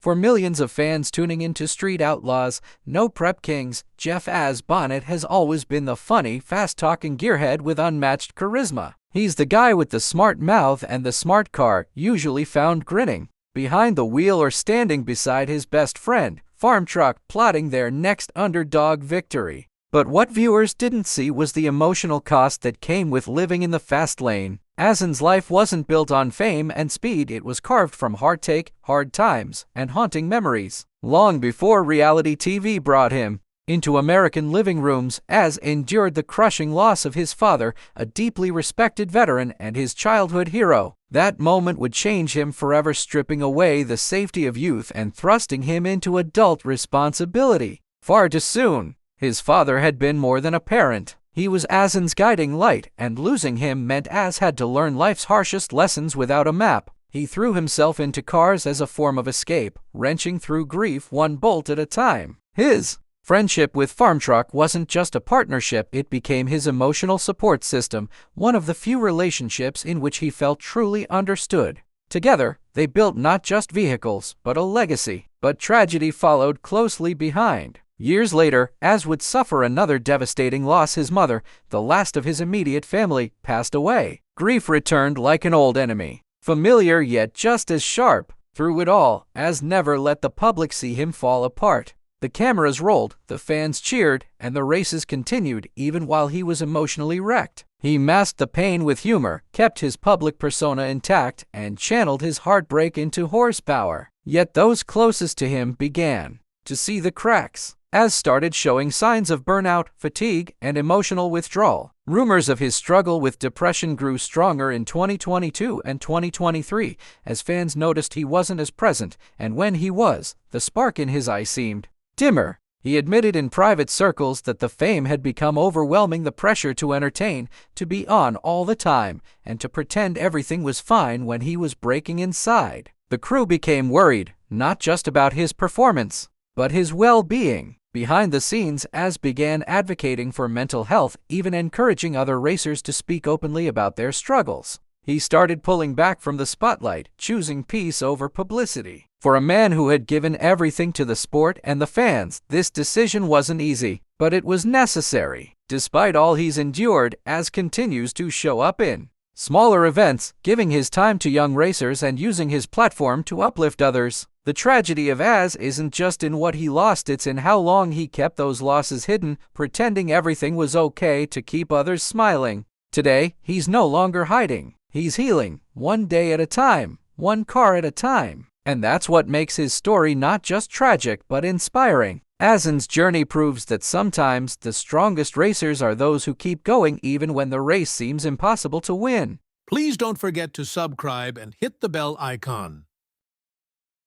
For millions of fans tuning into Street Outlaws, no prep kings, Jeff "Az" Bonnett has always been the funny, fast-talking gearhead with unmatched charisma. He's the guy with the smart mouth and the smart car, usually found grinning behind the wheel or standing beside his best friend, Farmtruck, plotting their next underdog victory. But what viewers didn't see was the emotional cost that came with living in the fast lane. AZN's life wasn't built on fame and speed, it was carved from heartache, hard times, and haunting memories. Long before reality TV brought him into American living rooms, Az endured the crushing loss of his father, a deeply respected veteran and his childhood hero. That moment would change him forever, stripping away the safety of youth and thrusting him into adult responsibility. Far too soon. His father had been more than a parent. He was AZN's guiding light, and losing him meant Az had to learn life's harshest lessons without a map. He threw himself into cars as a form of escape, wrenching through grief one bolt at a time. His friendship with Farmtruck wasn't just a partnership, it became his emotional support system, one of the few relationships in which he felt truly understood. Together, they built not just vehicles, but a legacy. But tragedy followed closely behind. Years later, Az would suffer another devastating loss. His mother, the last of his immediate family, passed away. Grief returned like an old enemy, familiar yet just as sharp. Through it all, Az never let the public see him fall apart. The cameras rolled, the fans cheered, and the races continued even while he was emotionally wrecked. He masked the pain with humor, kept his public persona intact, and channeled his heartbreak into horsepower. Yet those closest to him began to see the cracks. Az started showing signs of burnout, fatigue, and emotional withdrawal. Rumors of his struggle with depression grew stronger in 2022 and 2023 as fans noticed he wasn't as present, and when he was, the spark in his eye seemed dimmer. He admitted in private circles that the fame had become overwhelming, the pressure to entertain, to be on all the time, and to pretend everything was fine when he was breaking inside. The crew became worried, not just about his performance, but his well-being. Behind the scenes, Az began advocating for mental health, even encouraging other racers to speak openly about their struggles. He started pulling back from the spotlight, choosing peace over publicity. For a man who had given everything to the sport and the fans, this decision wasn't easy, but it was necessary. Despite all he's endured, Az continues to show up in smaller events, giving his time to young racers and using his platform to uplift others. The tragedy of Az isn't just in what he lost, it's in how long he kept those losses hidden, pretending everything was okay to keep others smiling. Today, he's no longer hiding. He's healing, one day at a time, one car at a time. And that's what makes his story not just tragic but inspiring. AZN's journey proves that sometimes the strongest racers are those who keep going even when the race seems impossible to win. Please don't forget to subscribe and hit the bell icon.